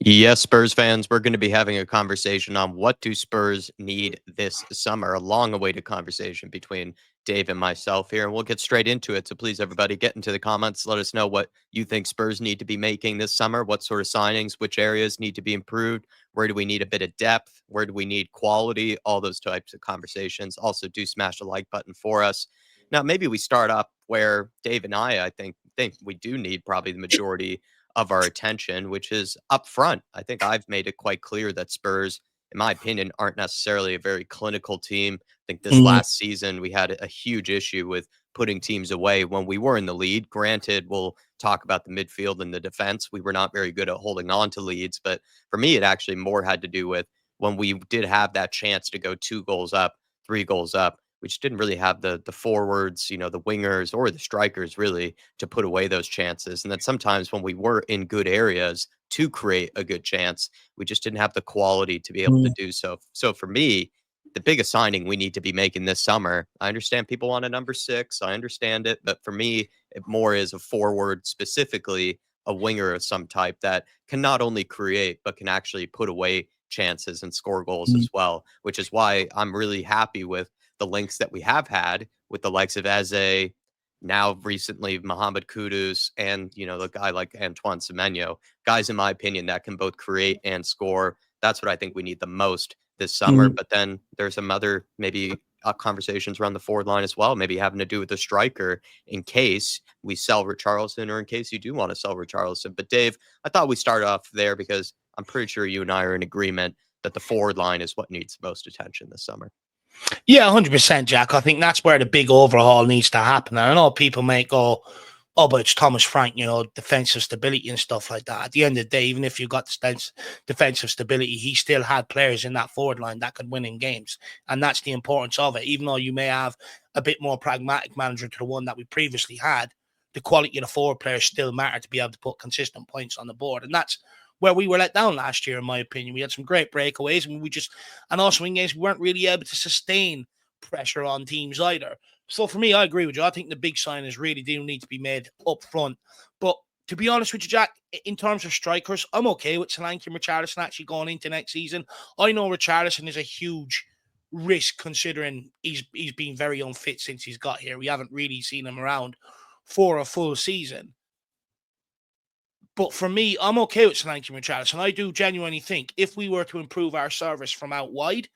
Yes, Spurs fans, we're going to be having a conversation on what do Spurs need this summer, a long-awaited conversation between Dave and myself here, and we'll get straight into it. So please, everybody, get into the comments. Let us know what you think Spurs need to be making this summer, what sort of signings, which areas need to be improved, where do we need a bit of depth, where do we need quality, all those types of conversations. Also, do smash the like button for us. Now, maybe we start up where Dave and I think we do need probably the majority of our attention, which is up front. I think I've made it quite clear that Spurs, in my opinion, aren't necessarily a very clinical team. I think this Mm, last season we had a huge issue with putting teams away when we were in the lead. Granted, we'll talk about the midfield and the defense. We were not very good at holding on to leads, but for me, it actually more had to do with when we did have that chance to go 2 goals up, 3 goals up. We just didn't really have the forwards, the wingers or the strikers really to put away those chances. And then sometimes when we were in good areas to create a good chance, we just didn't have the quality to be able to mm, do so. So for me, the biggest signing we need to be making this summer, I understand people want a number 6. I understand it. But for me, it more is a forward, specifically a winger of some type that can not only create, but can actually put away chances and score goals mm. as well, which is why I'm really happy with the links that we have had with the likes of Eze, now recently Mohamed Kudus, and the guy like Antoine Semenyo, guys in my opinion that can both create and score. That's what I think we need the most this summer. Mm. But then there's some other maybe conversations around the forward line as well, maybe having to do with the striker in case we sell Richarlison or in case you do want to sell Richarlison. But Dave, I thought we start off there because I'm pretty sure you and I are in agreement that the forward line is what needs the most attention this summer. Yeah, 100%, Jack. I think that's where the big overhaul needs to happen. And I know people may go, oh, but it's Thomas Frank, defensive stability and stuff like that. At the end of the day, even if you got defensive stability, he still had players in that forward line that could win in games. And that's the importance of it. Even though you may have a bit more pragmatic manager to the one that we previously had, the quality of the forward players still matter to be able to put consistent points on the board. And that's where we were let down last year, in my opinion. We had some great breakaways, and also in games we weren't really able to sustain pressure on teams either. So for me, I agree with you. I think the big signings really do need to be made up front. But to be honest with you, Jack, in terms of strikers, I'm okay with Solanke and Richarlison actually going into next season. I know Richarlison is a huge risk considering he's been very unfit since he's got here. We haven't really seen him around for a full season. But for me, I'm okay with Solanke and Richarlison. I do genuinely think if we were to improve our service from out wide,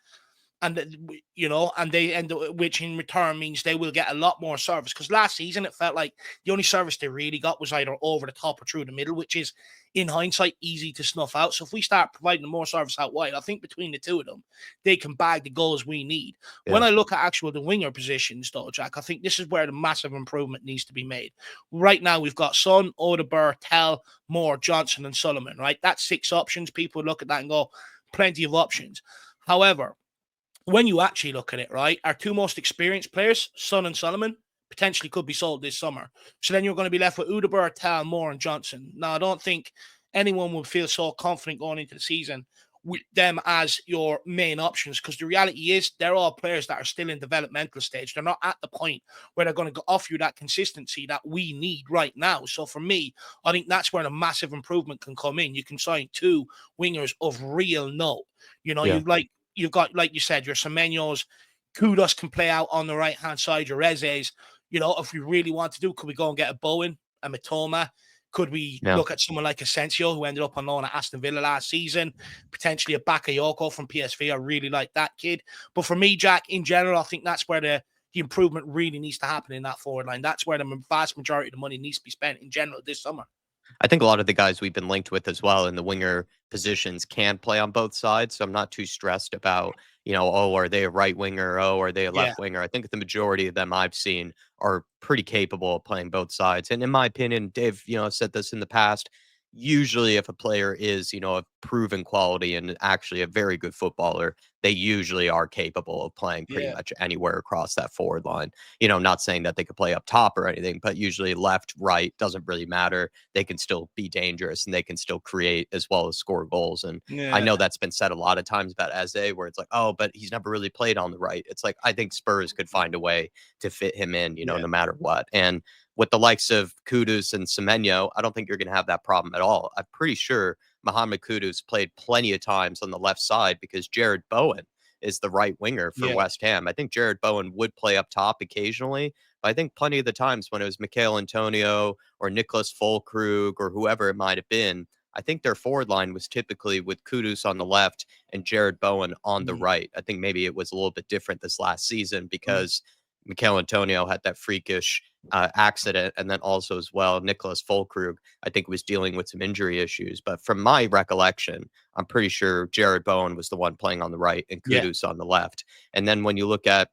which in return means they will get a lot more service. Because last season it felt like the only service they really got was either over the top or through the middle, which is in hindsight easy to snuff out. So if we start providing more service out wide, I think between the two of them, they can bag the goals we need. When Yeah. I look at the winger positions, though, Jack, I think this is where the massive improvement needs to be made. Right now, we've got Son, Odegaard, Tell, Moore, Johnson, and Sullivan. Right, that's 6 options. People look at that and go, plenty of options. However, when you actually look at it, right, our 2 most experienced players, Son and Solomon, potentially could be sold this summer. So then you're going to be left with Udeberg, Tal, Moore, and Johnson. Now, I don't think anyone would feel so confident going into the season with them as your main options, because the reality is they're all players that are still in developmental stage. They're not at the point where they're going to offer you that consistency that we need right now. So for me, I think that's where the massive improvement can come in. You can sign 2 wingers of real note. Yeah. You've got, like you said, your Semenyos. Kudos can play out on the right hand side. Your Eze's. If we really want to do, could we go and get a Bowen, a Matoma? Could we Yeah. look at someone like Asensio, who ended up on loan at Aston Villa last season? Potentially a Bakayoko from PSV. I really like that kid. But for me, Jack, in general, I think that's where the improvement really needs to happen in that forward line. That's where the vast majority of the money needs to be spent in general this summer. I think a lot of the guys we've been linked with as well in the winger positions can play on both sides. So I'm not too stressed about, oh, are they a right winger? Oh, are they a Yeah. left winger? I think the majority of them I've seen are pretty capable of playing both sides. And in my opinion, Dave, said this in the past. Usually, if a player is, a proven quality and actually a very good footballer, they usually are capable of playing pretty Yeah. much anywhere across that forward line. Not saying that they could play up top or anything, but usually left, right, doesn't really matter. They can still be dangerous and they can still create as well as score goals. And I Yeah. know that's been said a lot of times about Eze, where it's like, oh, but he's never really played on the right. It's like, I think Spurs could find a way to fit him in, Yeah. no matter what. And with the likes of Kudus and Semenyo, I don't think you're going to have that problem at all. I'm pretty sure Mohamed Kudus played plenty of times on the left side because Jared Bowen is the right winger for Yeah. West Ham. I think Jared Bowen would play up top occasionally, but I think plenty of the times when it was Michail Antonio or Nicholas Fulkrug or whoever it might have been, I think their forward line was typically with Kudus on the left and Jared Bowen on the Mm, right. I think maybe it was a little bit different this last season mm. because Michail Antonio had that freakish accident, and then also as well, Nicholas Fulkrug, I think, was dealing with some injury issues. But from my recollection, I'm pretty sure Jared Bowen was the one playing on the right and Yeah. Kudus on the left. And then when you look at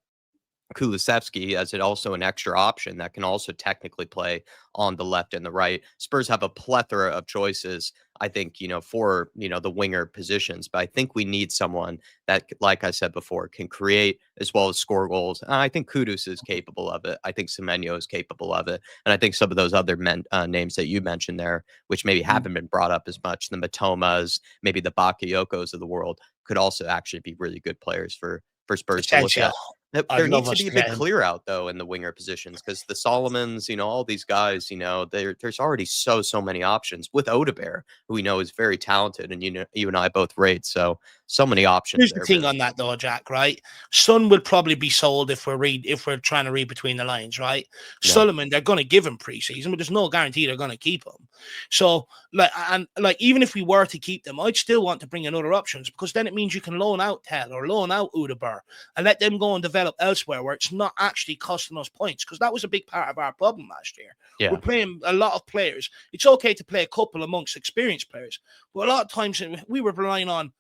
Kulusevski as it also an extra option that can also technically play on the left and the right. Spurs have a plethora of choices, I think, for, the winger positions, but I think we need someone that, like I said before, can create as well as score goals. And I think Kudus is capable of it. I think Semenyo is capable of it. And I think some of those other names that you mentioned there, which maybe Mm. haven't been brought up as much, the Matomas, maybe the Bakayokos of the world, could also actually be really good players for Spurs to look Essential. at. There I'd there love needs to us be a to get big him. clear out though in the winger positions because the Solomons, all these guys, there's already so many options with Odebear, who we know is very talented, and you and I both rate. So many options Here's the there, thing really. on that though, Jack, right? Son will probably be sold if we're trying to read between the lines, right? Yeah, Solomon, they're gonna give him preseason, but there's no guarantee they're gonna keep him. So even if we were to keep them, I'd still want to bring in other options because then it means you can loan out Tell or loan out Udaber and let them go and develop elsewhere where it's not actually costing us points. Because that was a big part of our problem last year. We're yeah. playing a lot of players. It's okay to play a couple amongst experienced players, but a lot of times we were relying on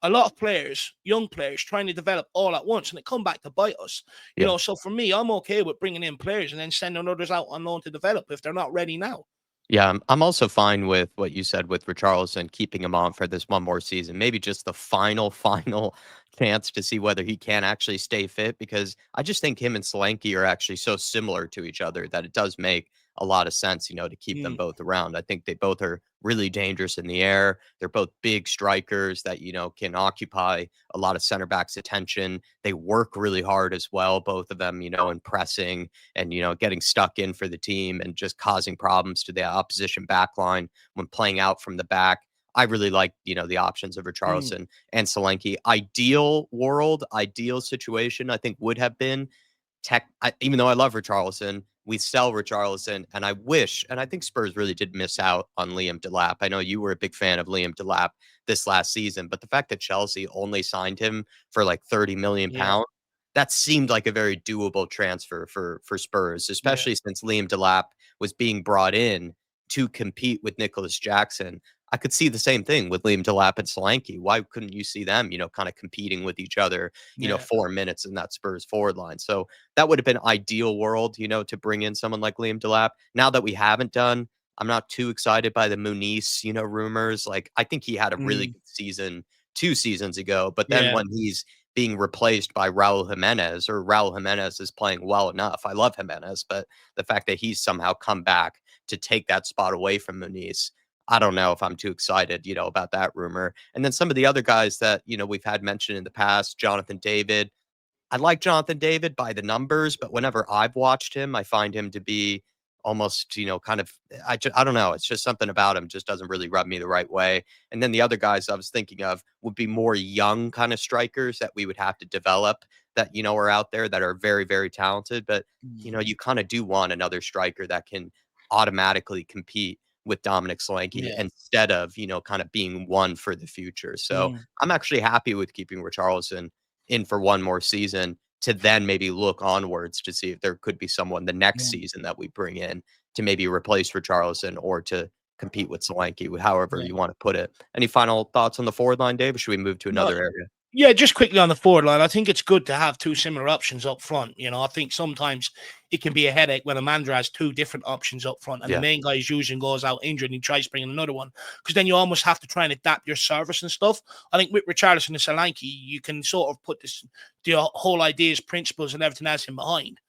a lot of players, young players, trying to develop all at once, and it come back to bite us. Yeah. So for me, I'm okay with bringing in players and then sending others out on loan to develop if they're not ready now. Yeah, I'm also fine with what you said with Richarlison, keeping him on for this one more season. Maybe just the final, final chance to see whether he can actually stay fit, because I just think him and Solanke are actually so similar to each other that it does make a lot of sense, to keep them Mm, both around. I think they both are really dangerous in the air. They're both big strikers that, can occupy a lot of center backs' attention. They work really hard as well, both of them, in pressing and getting stuck in for the team and just causing problems to the opposition back line when playing out from the back. I really like the options of mm, Richarlison and Solanke. Ideal world, ideal situation, I think would have been even though I love Richarlison, we sell Richarlison, and I wish, and I think Spurs really did miss out on Liam Delap. I know you were a big fan of Liam Delap this last season, but the fact that Chelsea only signed him for like 30 million yeah, pounds, that seemed like a very doable transfer for Spurs, yeah, especially since Liam Delap was being brought in to compete with Nicholas Jackson. I could see the same thing with Liam Delap and Solanke. Why couldn't you see them, kind of competing with each other, yeah, 4 minutes in that Spurs forward line? So that would have been ideal world, to bring in someone like Liam Delap. Now that we haven't done, I'm not too excited by the Muniz, rumors. Like, I think he had a really mm, good season 2 seasons ago, but then yeah, when he's being replaced by Raul Jimenez, or Raul Jimenez is playing well enough. I love Jimenez, but the fact that he's somehow come back to take that spot away from Muniz, I don't know if I'm too excited, about that rumor. And then some of the other guys that, we've had mentioned in the past, Jonathan David, I like Jonathan David by the numbers, but whenever I've watched him, I find him to be almost, kind of, I don't know. It's just something about him just doesn't really rub me the right way. And then the other guys I was thinking of would be more young kind of strikers that we would have to develop that, are out there that are very, very talented. But, mm, you kind of do want another striker that can automatically compete with Dominic Solanke yeah, instead of, kind of being one for the future. So mm, I'm actually happy with keeping Richarlison in for one more season to then maybe look onwards to see if there could be someone the next mm, season that we bring in to maybe replace Richarlison or to compete with Solanke, however yeah. you want to put it. Any final thoughts on the forward line, Dave? Or should we move to No, another area? yeah, just quickly on the forward line, I think it's good to have two similar options up front. I think sometimes it can be a headache when a manager has two different options up front and the Yeah. main guy is usually goes out injured and he tries bringing another one because then you almost have to try and adapt your service and stuff. I think with Richarlison and Solanke, you can sort of put the whole ideas, principles, and everything else in behind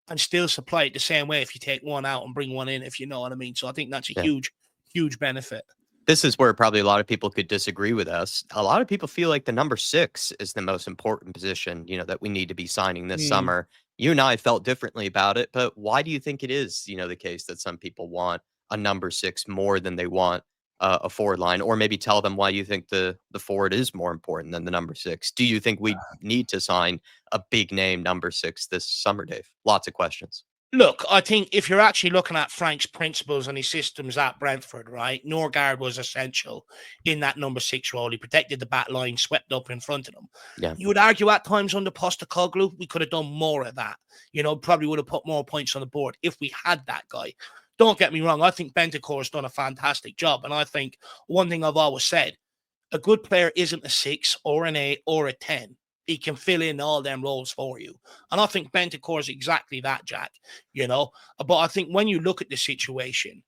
and still supply it the same way if you take one out and bring one in, if you know what I mean. So I think that's a Yeah. huge, huge benefit. This is where probably a lot of people could disagree with us. A lot of people feel like the number 6 is the most important position, that we need to be signing this Mm. summer. You and I felt differently about it, but why do you think it is, the case that some people want a number 6 more than they want a forward line, or maybe tell them why you think the forward is more important than the number 6. Do you think we need to sign a big name number 6 this summer, Dave? Lots of questions. Look, I think if you're actually looking at Frank's principles and his systems at Brentford, right, Norgard was essential in that number 6 role. He protected the back line, swept up in front of them. Yeah. You would argue at times under Postecoglou, we could have done more of that. Probably would have put more points on the board if we had that guy. Don't get me wrong. I think Bentancur has done a fantastic job. And I think one thing I've always said, a good player isn't a 6 or an 8 or a 10. He can fill in all them roles for you. And I think Bentancur is exactly that, Jack, But I think when you look at the situation,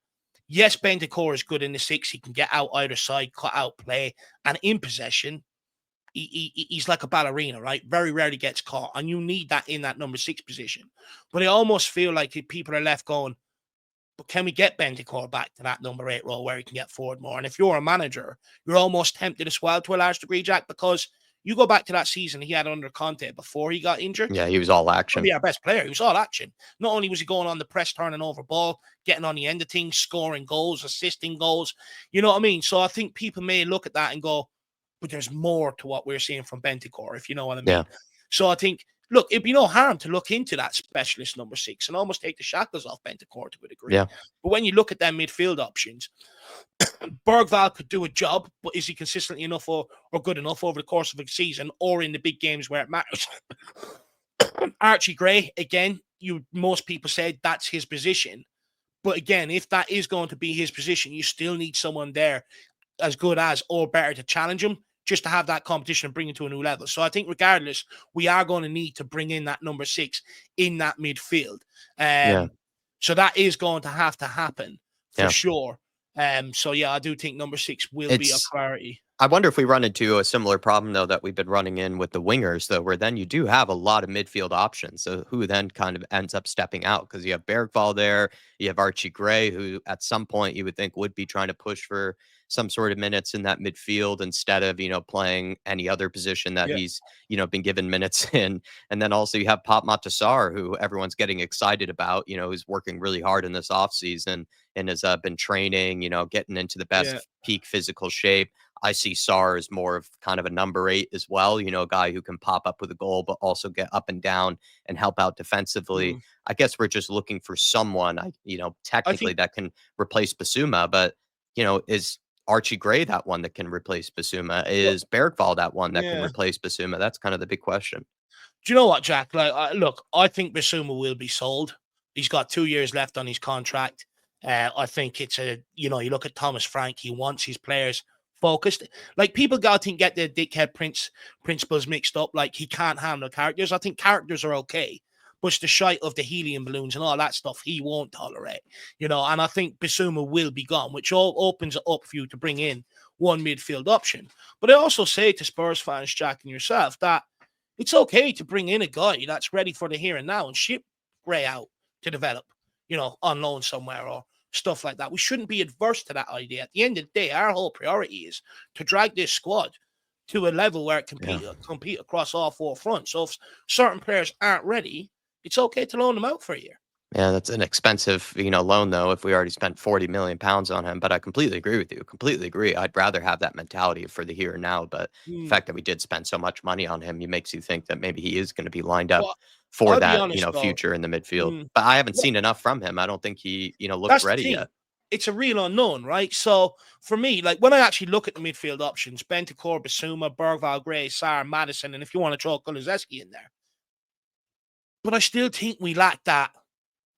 yes, Bentancur is good in the 6. He can get out either side, cut out play. And in possession, he's like a ballerina, right? Very rarely gets caught. And you need that in that number 6 position. But I almost feel like people are left going, but can we get Bentancur back to that number 8 role where he can get forward more? And if you're a manager, you're almost tempted as well to a large degree, Jack, because you go back to that season he had under Conte before he got injured. Yeah, he was all action. Probably our best player. He was all action. Not only was he going on the press, turning over ball, getting on the end of things, scoring goals, assisting goals. You know what I mean? So I think people may look at that and go, but there's more to what we're seeing from Bentancur, if you know what I mean. Yeah. So I think, look, it'd be no harm to look into that specialist number 6 and almost take the shackles off Bentancur to a degree. Yeah. But when you look at them midfield options, Bergvall could do a job, but is he consistently enough or good enough over the course of a season or in the big games where it matters? Archie Gray, again, most people said that's his position. But again, if that is going to be his position, you still need someone there as good as or better to challenge him, just to have that competition and bring it to a new level. So I think regardless, we are going to need to bring in that number 6 in that midfield. So that is going to have to happen for sure. So yeah, I do think number 6 will be a priority. I wonder if we run into a similar problem, though, that we've been running in with the wingers, though, where then you do have a lot of midfield options. So who then kind of ends up stepping out? Because you have Bergvall there, you have Archie Gray, who at some point you would think would be trying to push for some sort of minutes in that midfield instead of, playing any other position that he's, been given minutes in. And then also you have Pop Matasar, who everyone's getting excited about, who's working really hard in this offseason and has been training, getting into the best peak physical shape. I see Sarr as more of kind of a number 8 as well, a guy who can pop up with a goal, but also get up and down and help out defensively. I guess we're just looking for someone, technically that can replace Basuma, but, is Archie Gray that one that can replace Basuma? Is Bergvall that one that can replace Basuma? That's kind of the big question. Do you know what, Jack? Look, I think Basuma will be sold. He's got 2 years left on his contract. I think it's you look at Thomas Frank, he wants his players focused. Like, people got to get the dickhead principles mixed up. Like, he can't handle characters. I think characters are okay, but it's the shite of the helium balloons and all that stuff he won't tolerate, and I think Basuma will be gone, which all opens it up for you to bring in one midfield option. But I also say to Spurs fans, Jack, and yourself, that it's okay to bring in a guy that's ready for the here and now and ship Gray out to develop, on loan somewhere or stuff like that. We shouldn't be adverse to that idea. At the end of the day, our whole priority is to drag this squad to a level where it can compete across all 4 fronts. So if certain players aren't ready, it's okay to loan them out for a year. Yeah, that's an expensive, loan, though, if we already spent 40 million pounds on him. But I completely agree with you. Completely agree. I'd rather have that mentality for the here and now. But the fact that we did spend so much money on him, it makes you think that maybe he is going to be lined up for that, honest, future in the midfield. But I haven't seen enough from him. I don't think he, looks ready yet. It's a real unknown, right? So for me, like, when I actually look at the midfield options, Bentancur, Basuma, Bergvall, Gray, Sarr, Maddison, and if you want to throw Kulusevski in there. But I still think we lack that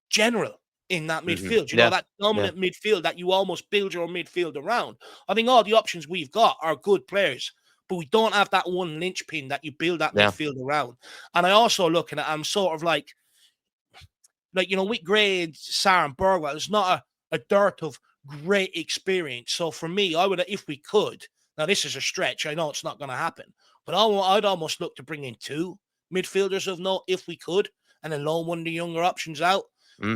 general in that midfield, that dominant midfield that you almost build your midfield around. I think all the options we've got are good players, but we don't have that one linchpin that you build that midfield around. And I also look at it, I'm sort of like, with Gray, Sarr, and Bergwell, there's not a dearth of great experience. So for me, I would, if we could, now this is a stretch, I know it's not going to happen, but I'd almost look to bring in 2 midfielders of note if we could, and then loan one of the younger options out.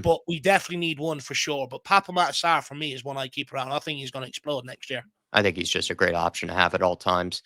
But we definitely need one for sure. But Papa Matasar, for me, is one I keep around. I think he's going to explode next year. I think he's just a great option to have at all times.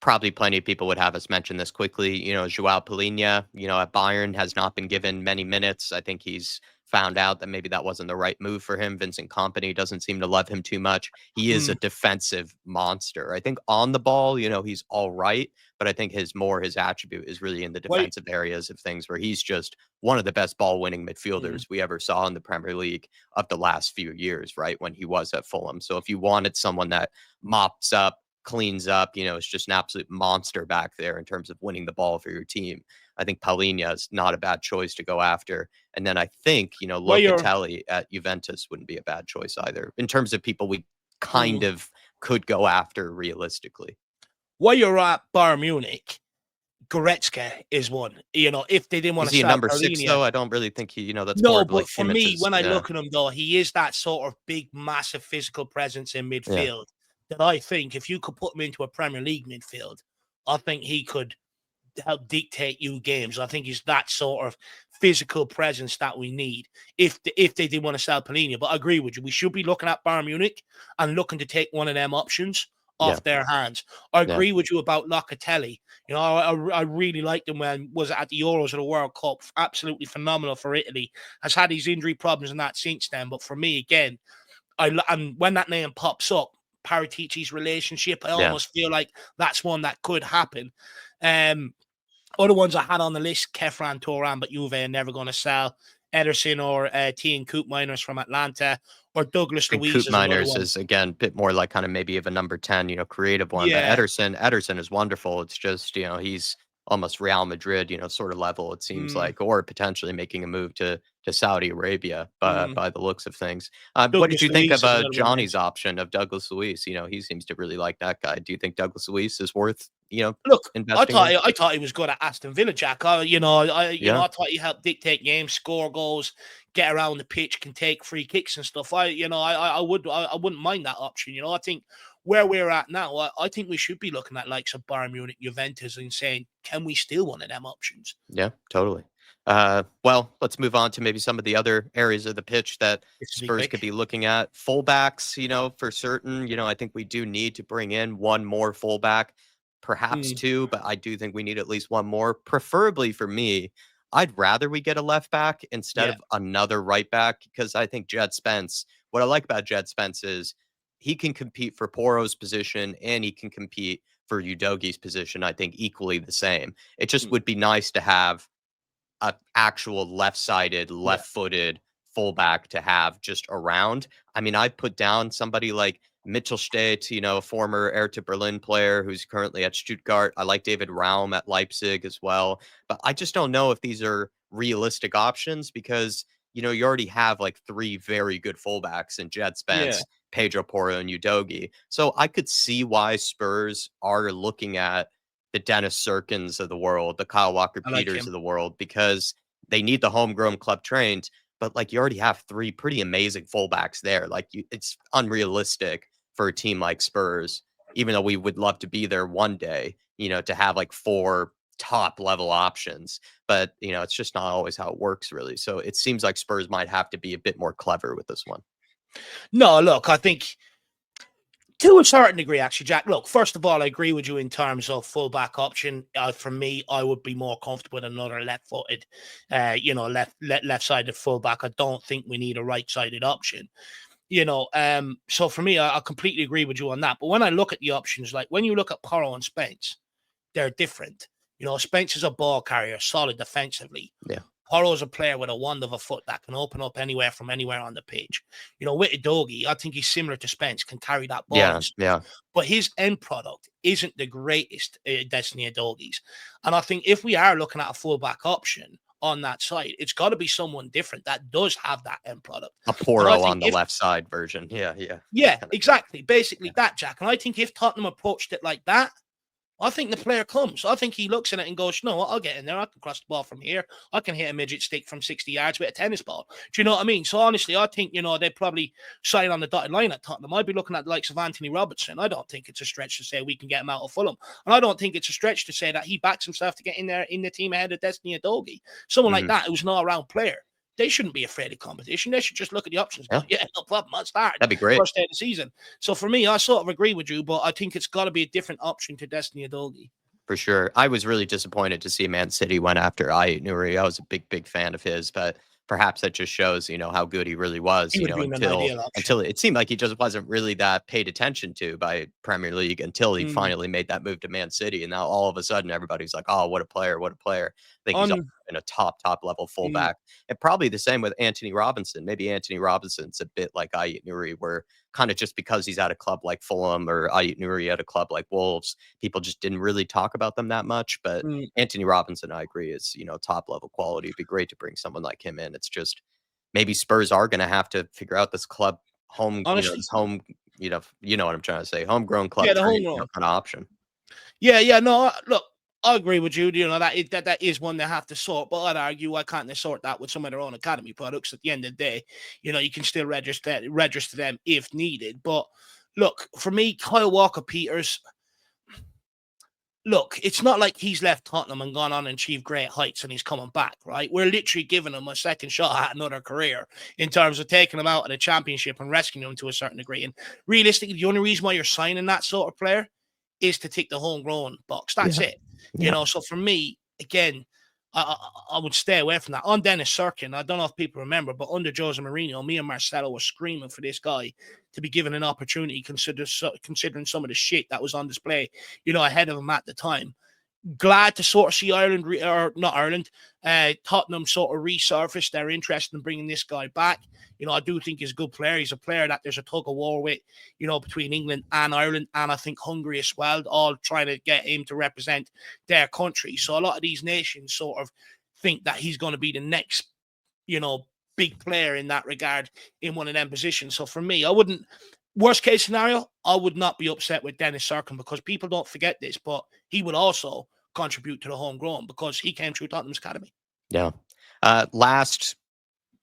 Probably plenty of people would have us mention this quickly. Joao Palhinha, at Bayern has not been given many minutes. I think he's found out that maybe that wasn't the right move for him. Vincent Kompany doesn't seem to love him too much. He is a defensive monster. I think on the ball, he's all right, but I think his attribute is really in the Why, defensive areas of things where he's just one of the best ball winning midfielders we ever saw in the Premier League of the last few years, right? When he was at Fulham. So if you wanted someone that mops up, cleans up, it's just an absolute monster back there in terms of winning the ball for your team. I think Palhinha is not a bad choice to go after. And then I think, why you're Locatelli at Juventus wouldn't be a bad choice either in terms of people we kind of could go after realistically. while you're at Bayern Munich, Goretzka is one. If they didn't want Is to he a sell number 6 Palhinha, though? I don't really think that's more no, of like but for me, Timmitz's. when I Yeah. look at him, though, he is that sort of big, massive physical presence in Yeah. midfield that I think if you could put him into a Premier League midfield, I think he could help dictate you games. I think he's that sort of physical presence that we need if they did want to sell Palhinha. But I agree with you. We should be looking at Bayern Munich and looking to take one of them options off their hands. I agree with you about Locatelli. I really liked him when was at the Euros or the World Cup. Absolutely phenomenal for Italy. Has had his injury problems and that since then. But for me, again, and when that name pops up, Paratici's relationship, I almost feel like that's one that could happen. Other ones I had on the list, Kefran Turan, but Juve are never going to sell. Ederson or Tian Koopmeiners from Atlanta, or Douglas And Luiz Coop is another Miners one. is again a bit more like kind of maybe of a number 10, creative one. Yeah. But Ederson is wonderful. It's just, he's almost Real Madrid, sort of level, it seems like, or potentially making a move to Saudi Arabia by the looks of things. What did Douglas you think Luiz of is another one Johnny's mentioned. option of Douglas Luiz? He seems to really like that guy. Do you think Douglas Luiz is worth, Look, investing in? I thought he was good at Aston Villa, Jack. I thought he helped dictate games, score goals, get around the pitch, can take free kicks and stuff. I wouldn't mind that option. I think where we're at now, I think we should be looking at likes of Bayern Munich, Juventus, and saying, can we steal one of them options? Yeah, totally. Well, let's move on to maybe some of the other areas of the pitch that This will be Spurs could quick. be looking at. Fullbacks, for certain. I think we do need to bring in one more fullback, perhaps two, but I do think we need at least one more. Preferably for me, I'd rather we get a left back instead Yeah, of another right back because I think Jed Spence, what I like about Jed Spence is he can compete for Poro's position and he can compete for Udogi's position, I think equally the same. It just would be nice to have a actual left-sided, yeah. left-footed fullback to have just around. I mean, I put down somebody like Mittelstadt, a former Hertha Berlin player who's currently at Stuttgart. I like David Raum at Leipzig as well. But I just don't know if these are realistic options because, you already have like three very good fullbacks in Jed Yeah. Spence, Pedro Porro, and Udogi. So I could see why Spurs are looking at the Dennis Serkins of the world, the Kyle Walker I like Peters him. of the world, because they need the homegrown club trained. But like you already have three pretty amazing fullbacks there. Like it's unrealistic for a team like Spurs, even though we would love to be there one day, to have like four top level options. But it's just not always how it works, really. So it seems like Spurs might have to be a bit more clever with this one. No, look, I think to a certain degree, actually, Jack. Look, first of all, I agree with you in terms of fullback option. For me, I would be more comfortable with another left-footed, left-sided fullback. I don't think we need a right-sided option. So for me, I completely agree with you on that. But when I look at the options, like when you look at Porro and Spence, they're different. Spence is a ball carrier, solid defensively. Yeah. Porro's a player with a wand of a foot that can open up anywhere from anywhere on the pitch. With Udogi, I think he's similar to Spence, can carry that ball. Yeah. Yeah. But his end product isn't the greatest Destiny Udogi's. And I think if we are looking at a fullback option on that side, it's got to be someone different that does have that end product. A Porro on the left side version. Yeah. Yeah. Yeah, exactly. Basically that, Jack. And I think if Tottenham approached it like that, I think the player comes. I think he looks at it and goes, no, I'll get in there. I can cross the ball from here. I can hit a midget stick from 60 yards with a tennis ball. Do you know what I mean? So honestly, I think, they'd probably sign on the dotted line at Tottenham. I'd be looking at the likes of Anthony Robertson. I don't think it's a stretch to say we can get him out of Fulham. And I don't think it's a stretch to say that he backs himself to get in there in the team ahead of Destiny Udogi. Someone like that who's an all-round player. They shouldn't be afraid of competition. They should just look at the options. Yeah, no problem. I'll start. That'd be great. First day of the season. So for me, I sort of agree with you, but I think it's got to be a different option to Destiny Udogi. For sure. I was really disappointed to see Man City went after Ayet Nouri. I was a big fan of his, but perhaps that just shows, how good he really was, He would have been an ideal until option. it seemed like he just wasn't really that paid attention to by Premier League until he Mm. finally made that move to Man City. And now all of a sudden everybody's like, oh, what a player, what a player. I think he's On in a top level mm, fullback. And probably the same with Anthony Robinson. Maybe Anthony Robinson's a bit like Ayet Nuri, where kind of just because he's at a club like Fulham or Ayet Nuri at a club like Wolves, people just didn't really talk about them that much. But mm, Anthony Robinson, I agree, is, top level quality. It'd be great to bring someone like him in. It's just maybe Spurs are going to have to figure out this club home, honestly, this home, you know what I'm trying to say, homegrown club yeah, the dream, homegrown. an option. Yeah, yeah, no, look, I agree with you. That is one they have to sort, but I'd argue why can't they sort that with some of their own academy products? At the end of the day, you can still register them if needed. But look, for me, Kyle Walker Peters. Look, it's not like he's left Tottenham and gone on and achieved great heights and he's coming back, right? We're literally giving him a second shot at another career in terms of taking him out of the championship and rescuing him to a certain degree. And realistically, the only reason why you're signing that sort of player is to tick the homegrown box. That's Yeah. it. Yeah. So for me, again, I would stay away from that. On Dennis Sirkin, I don't know if people remember, but under Jose Mourinho, me and Marcelo were screaming for this guy to be given an opportunity, considering some of the shit that was on display, ahead of him at the time. Glad to sort of see Tottenham sort of resurface their interest in bringing this guy back. I do think he's a good player. He's a player that there's a tug of war with, between England and Ireland, and I think Hungary as well, all trying to get him to represent their country. So a lot of these nations sort of think that he's going to be the next, big player in that regard in one of them positions. So for me, worst case scenario, I would not be upset with Dennis Sirkin, because people don't forget this, but he would also contribute to the homegrown because he came through Tottenham's academy. Yeah. Last,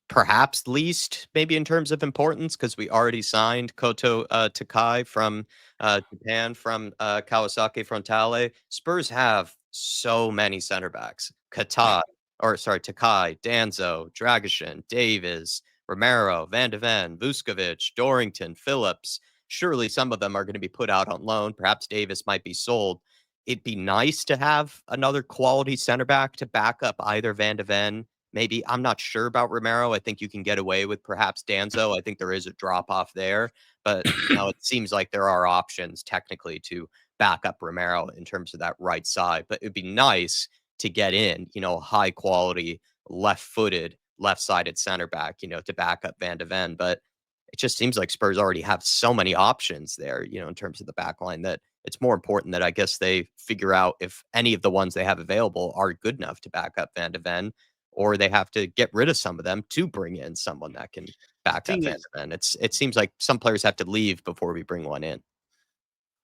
perhaps least, maybe in terms of importance, because we already signed Koto Takai from Japan, from Kawasaki Frontale. Spurs have so many center backs. Takai, Danzo, Dragishin, Davis, Romero, Van de Ven, Vuskovic, Dorrington, Phillips. Surely some of them are going to be put out on loan. Perhaps Davis might be sold. It'd be nice to have another quality center back to back up either Van de Ven. Maybe I'm not sure about Romero. I think you can get away with perhaps Danzo. I think there is a drop off there, but it seems like there are options technically to back up Romero in terms of that right side. But it'd be nice to get in, high quality, left-footed, left-sided center back, to back up Van de Ven. But it just seems like Spurs already have so many options there, in terms of the back line, that it's more important that I guess they figure out if any of the ones they have available are good enough to back up Van de Ven, or they have to get rid of some of them to bring in someone that can back up Thing Van is, de Ven. It seems like some players have to leave before we bring one in.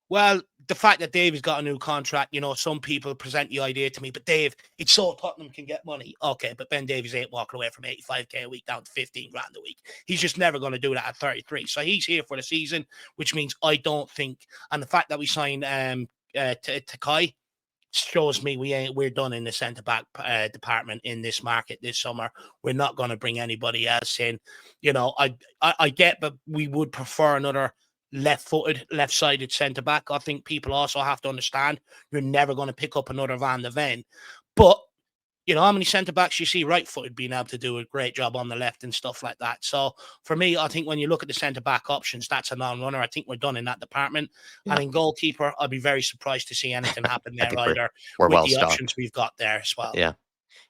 well, the fact that Dave has got a new contract, some people present the idea to me, but Dave, it's so Tottenham can get money. Okay, but Ben Davies ain't walking away from 85k a week down to 15 grand a week. He's just never going to do that at 33. So he's here for the season, which means I don't think, and the fact that we signed Takai shows me we're done in the centre back department in this market this summer. We're not going to bring anybody else in. I get, but we would prefer another left-footed, left-sided centre back. I think people also have to understand you're never going to pick up another Van de Ven, but how many centre backs you see right-footed being able to do a great job on the left and stuff like that. So for me, I think when you look at the centre back options, that's a non-runner. I think we're done in that department. Yeah. And in goalkeeper, I'd be very surprised to see anything happen there either. We're with well the stocked. options we've got there as well. Yeah.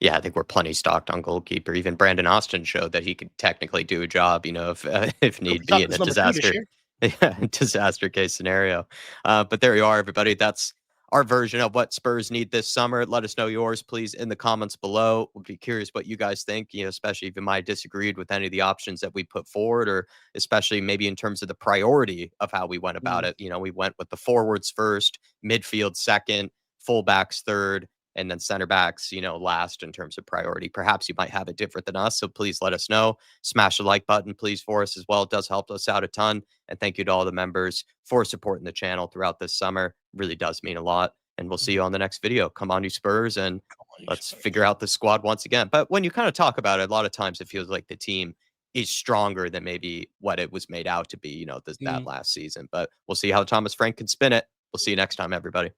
Yeah, I think we're plenty stocked on goalkeeper. Even Brandon Austin showed that he could technically do a job, if need be in a disaster case scenario. But there you are, everybody. That's our version of what Spurs need this summer. Let us know yours, please, in the comments below. We'll be curious what you guys think, especially if you might have disagreed with any of the options that we put forward, or especially maybe in terms of the priority of how we went about it. We went with the forwards first, midfield second, fullbacks third, and then center backs, last in terms of priority. Perhaps you might have it different than us, so please let us know. Smash the like button, please, for us as well. It does help us out a ton. And thank you to all the members for supporting the channel throughout this summer. It really does mean a lot. And we'll see you on the next video. Come on, you Spurs, and let's figure out the squad once again. But when you kind of talk about it, a lot of times it feels like the team is stronger than maybe what it was made out to be, that last season. But we'll see how Thomas Frank can spin it. We'll see you next time, everybody.